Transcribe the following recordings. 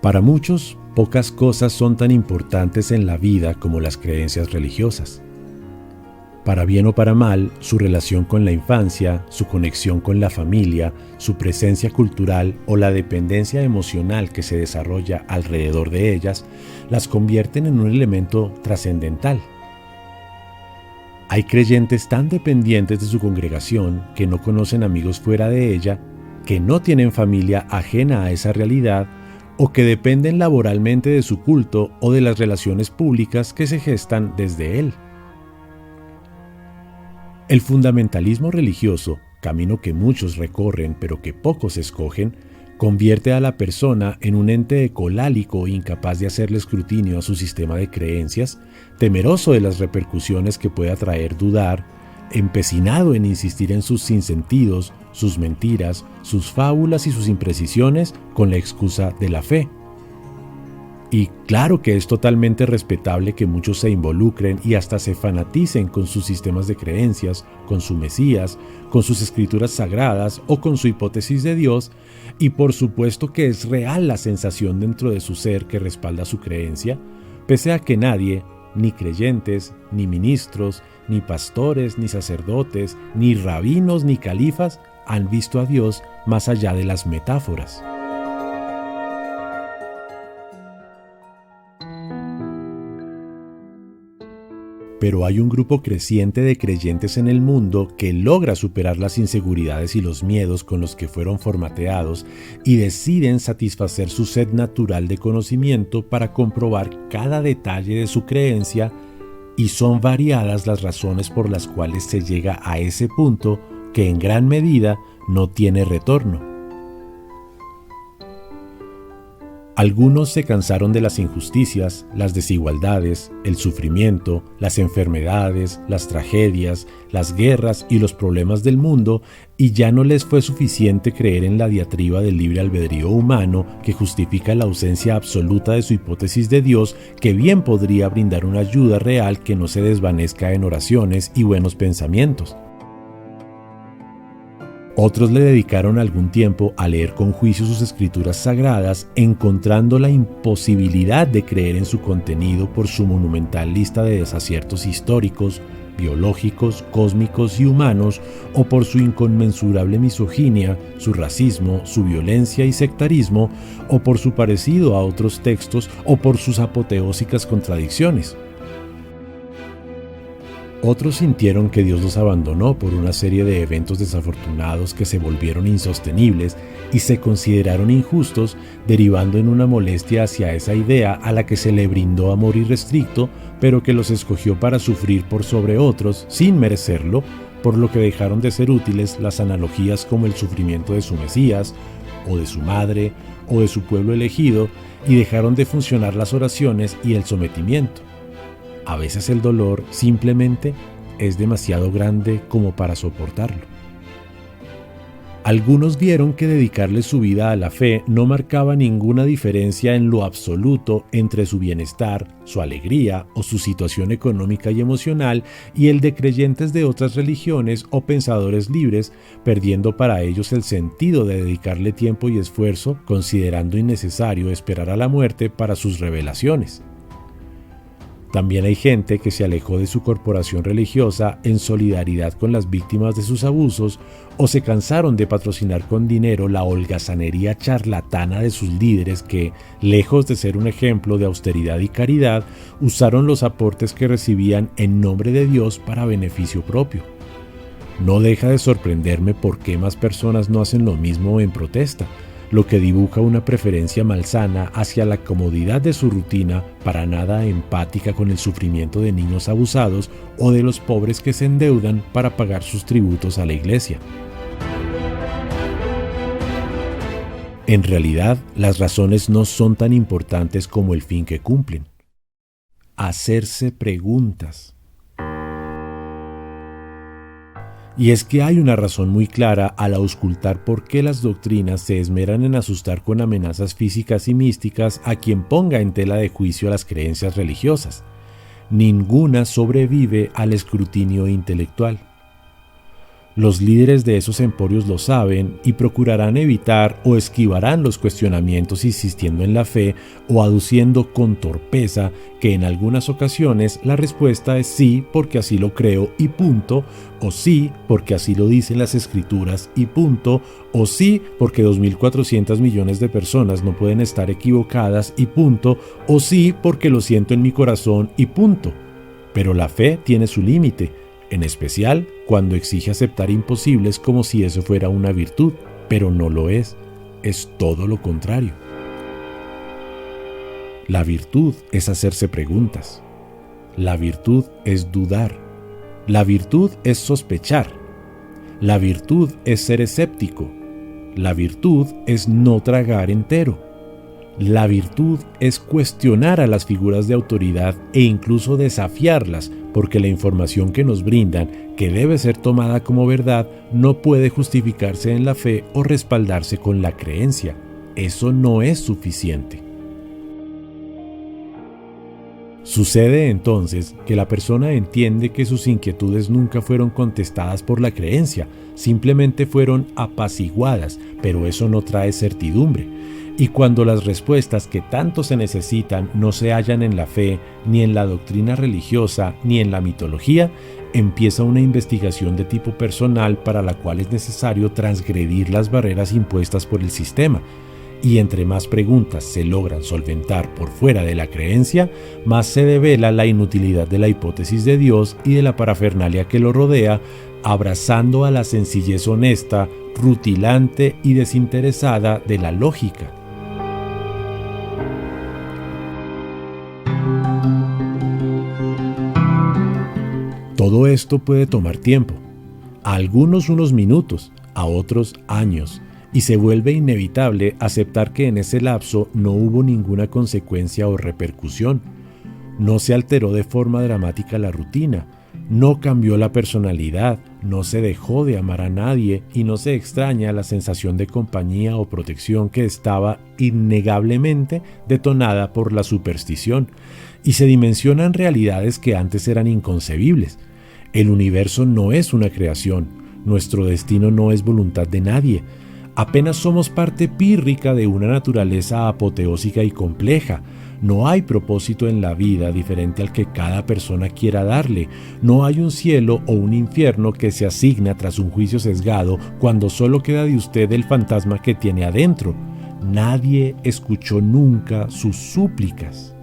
Para muchos, pocas cosas son tan importantes en la vida como las creencias religiosas. Para bien o para mal, su relación con la infancia, su conexión con la familia, su presencia cultural o la dependencia emocional que se desarrolla alrededor de ellas, las convierten en un elemento trascendental. Hay creyentes tan dependientes de su congregación que no conocen amigos fuera de ella, que no tienen familia ajena a esa realidad o que dependen laboralmente de su culto o de las relaciones públicas que se gestan desde él. El fundamentalismo religioso, camino que muchos recorren pero que pocos escogen, convierte a la persona en un ente ecolálico incapaz de hacerle escrutinio a su sistema de creencias, temeroso de las repercusiones que pueda traer dudar, empecinado en insistir en sus sinsentidos, sus mentiras, sus fábulas y sus imprecisiones con la excusa de la fe. Y claro que es totalmente respetable que muchos se involucren y hasta se fanaticen con sus sistemas de creencias, con su Mesías, con sus escrituras sagradas o con su hipótesis de Dios, y por supuesto que es real la sensación dentro de su ser que respalda su creencia, pese a que nadie, ni creyentes, ni ministros, ni pastores, ni sacerdotes, ni rabinos, ni califas, han visto a Dios más allá de las metáforas. Pero hay un grupo creciente de creyentes en el mundo que logra superar las inseguridades y los miedos con los que fueron formateados y deciden satisfacer su sed natural de conocimiento para comprobar cada detalle de su creencia, y son variadas las razones por las cuales se llega a ese punto que en gran medida no tiene retorno. Algunos se cansaron de las injusticias, las desigualdades, el sufrimiento, las enfermedades, las tragedias, las guerras y los problemas del mundo, y ya no les fue suficiente creer en la diatriba del libre albedrío humano que justifica la ausencia absoluta de su hipótesis de Dios, que bien podría brindar una ayuda real que no se desvanezca en oraciones y buenos pensamientos. Otros le dedicaron algún tiempo a leer con juicio sus escrituras sagradas, encontrando la imposibilidad de creer en su contenido por su monumental lista de desaciertos históricos, biológicos, cósmicos y humanos, o por su inconmensurable misoginia, su racismo, su violencia y sectarismo, o por su parecido a otros textos, o por sus apoteósicas contradicciones. Otros sintieron que Dios los abandonó por una serie de eventos desafortunados que se volvieron insostenibles y se consideraron injustos, derivando en una molestia hacia esa idea a la que se le brindó amor irrestricto, pero que los escogió para sufrir por sobre otros sin merecerlo, por lo que dejaron de ser útiles las analogías como el sufrimiento de su Mesías, o de su madre, o de su pueblo elegido, y dejaron de funcionar las oraciones y el sometimiento. A veces el dolor simplemente es demasiado grande como para soportarlo. Algunos vieron que dedicarle su vida a la fe no marcaba ninguna diferencia en lo absoluto entre su bienestar, su alegría o su situación económica y emocional y el de creyentes de otras religiones o pensadores libres, perdiendo para ellos el sentido de dedicarle tiempo y esfuerzo, considerando innecesario esperar a la muerte para sus revelaciones. También hay gente que se alejó de su corporación religiosa en solidaridad con las víctimas de sus abusos, o se cansaron de patrocinar con dinero la holgazanería charlatana de sus líderes que, lejos de ser un ejemplo de austeridad y caridad, usaron los aportes que recibían en nombre de Dios para beneficio propio. No deja de sorprenderme por qué más personas no hacen lo mismo en protesta, lo que dibuja una preferencia malsana hacia la comodidad de su rutina, para nada empática con el sufrimiento de niños abusados o de los pobres que se endeudan para pagar sus tributos a la iglesia. En realidad, las razones no son tan importantes como el fin que cumplen. Hacerse preguntas. Y es que hay una razón muy clara al auscultar por qué las doctrinas se esmeran en asustar con amenazas físicas y místicas a quien ponga en tela de juicio a las creencias religiosas. Ninguna sobrevive al escrutinio intelectual. Los líderes de esos emporios lo saben y procurarán evitar o esquivarán los cuestionamientos insistiendo en la fe o aduciendo con torpeza que en algunas ocasiones la respuesta es sí porque así lo creo y punto, o sí porque así lo dicen las escrituras y punto, o sí porque 2.400 millones de personas no pueden estar equivocadas y punto, o sí porque lo siento en mi corazón y punto. Pero la fe tiene su límite, en especial cuando exige aceptar imposibles como si eso fuera una virtud, pero no lo es todo lo contrario. La virtud es hacerse preguntas. La virtud es dudar. La virtud es sospechar. La virtud es ser escéptico. La virtud es no tragar entero. La virtud es cuestionar a las figuras de autoridad e incluso desafiarlas, porque la información que nos brindan, que debe ser tomada como verdad, no puede justificarse en la fe o respaldarse con la creencia. Eso no es suficiente. Sucede entonces que la persona entiende que sus inquietudes nunca fueron contestadas por la creencia, simplemente fueron apaciguadas, pero eso no trae certidumbre. Y cuando las respuestas que tanto se necesitan no se hallan en la fe, ni en la doctrina religiosa, ni en la mitología, empieza una investigación de tipo personal para la cual es necesario transgredir las barreras impuestas por el sistema. Y entre más preguntas se logran solventar por fuera de la creencia, más se devela la inutilidad de la hipótesis de Dios y de la parafernalia que lo rodea, abrazando a la sencillez honesta, rutilante y desinteresada de la lógica. Todo esto puede tomar tiempo, a algunos unos minutos, a otros años, y se vuelve inevitable aceptar que en ese lapso no hubo ninguna consecuencia o repercusión. No se alteró de forma dramática la rutina, no cambió la personalidad, no se dejó de amar a nadie y no se extraña la sensación de compañía o protección que estaba innegablemente detonada por la superstición, y se dimensionan realidades que antes eran inconcebibles. El universo no es una creación, nuestro destino no es voluntad de nadie. Apenas somos parte pírrica de una naturaleza apoteósica y compleja. No hay propósito en la vida diferente al que cada persona quiera darle. No hay un cielo o un infierno que se asigna tras un juicio sesgado cuando solo queda de usted el fantasma que tiene adentro. Nadie escuchó nunca sus súplicas.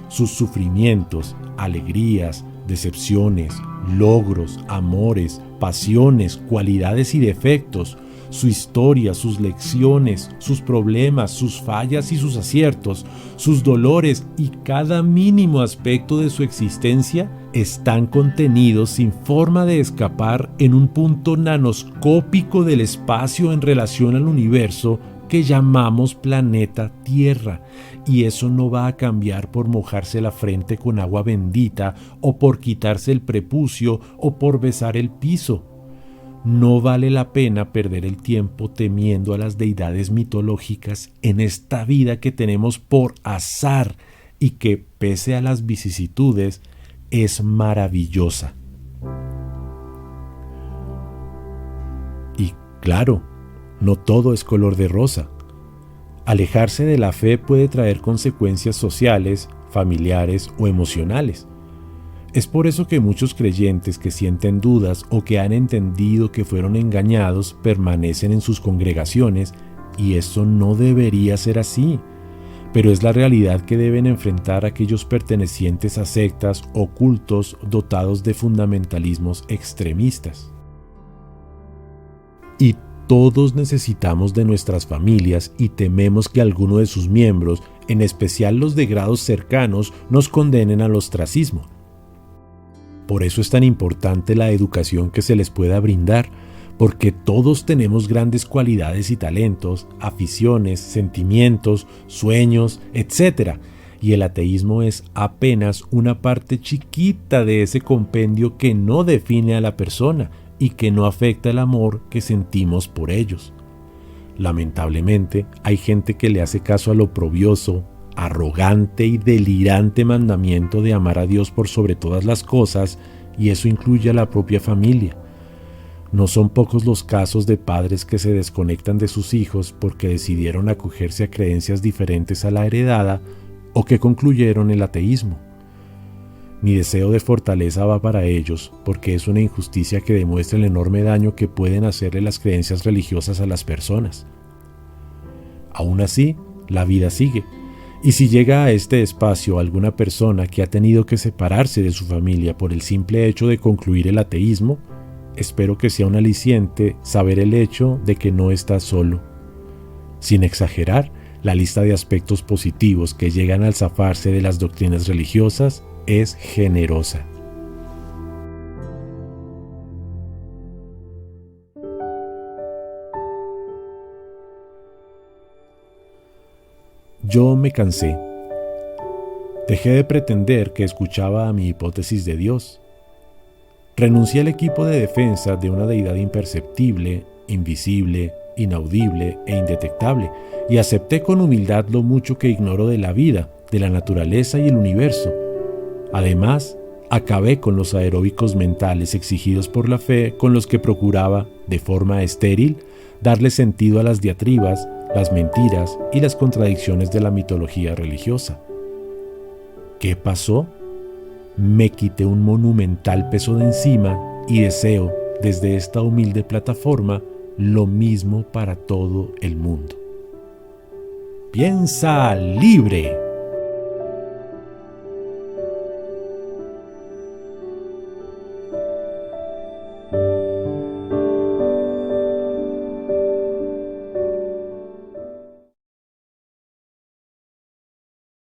Sus sufrimientos, alegrías, decepciones, logros, amores, pasiones, cualidades y defectos, su historia, sus lecciones, sus problemas, sus fallas y sus aciertos, sus dolores y cada mínimo aspecto de su existencia están contenidos sin forma de escapar en un punto nanoscópico del espacio en relación al universo que llamamos planeta Tierra, y eso no va a cambiar por mojarse la frente con agua bendita o por quitarse el prepucio o por besar el piso. No vale la pena perder el tiempo temiendo a las deidades mitológicas en esta vida que tenemos por azar y que, pese a las vicisitudes, es maravillosa. Y claro, no todo es color de rosa. Alejarse de la fe puede traer consecuencias sociales, familiares o emocionales. Es por eso que muchos creyentes que sienten dudas o que han entendido que fueron engañados permanecen en sus congregaciones, y eso no debería ser así. Pero es la realidad que deben enfrentar aquellos pertenecientes a sectas o cultos dotados de fundamentalismos extremistas. Y todos necesitamos de nuestras familias y tememos que alguno de sus miembros, en especial los de grados cercanos, nos condenen al ostracismo. Por eso es tan importante la educación que se les pueda brindar, porque todos tenemos grandes cualidades y talentos, aficiones, sentimientos, sueños, etc. Y el ateísmo es apenas una parte chiquita de ese compendio que no define a la persona y que no afecta el amor que sentimos por ellos. Lamentablemente, hay gente que le hace caso al oprobioso, arrogante y delirante mandamiento de amar a Dios por sobre todas las cosas, y eso incluye a la propia familia. No son pocos los casos de padres que se desconectan de sus hijos porque decidieron acogerse a creencias diferentes a la heredada o que concluyeron el ateísmo. Mi deseo de fortaleza va para ellos porque es una injusticia que demuestra el enorme daño que pueden hacerle las creencias religiosas a las personas. Aún así, la vida sigue, y si llega a este espacio alguna persona que ha tenido que separarse de su familia por el simple hecho de concluir el ateísmo, espero que sea un aliciente saber el hecho de que no está solo. Sin exagerar, la lista de aspectos positivos que llegan al zafarse de las doctrinas religiosas es generosa. Yo me cansé. Dejé de pretender que escuchaba a mi hipótesis de Dios. Renuncié al equipo de defensa de una deidad imperceptible, invisible, inaudible e indetectable, y acepté con humildad lo mucho que ignoro de la vida, de la naturaleza y el universo. Además, acabé con los aeróbicos mentales exigidos por la fe con los que procuraba, de forma estéril, darle sentido a las diatribas, las mentiras y las contradicciones de la mitología religiosa. ¿Qué pasó? Me quité un monumental peso de encima y deseo, desde esta humilde plataforma, lo mismo para todo el mundo. ¡Piensa libre!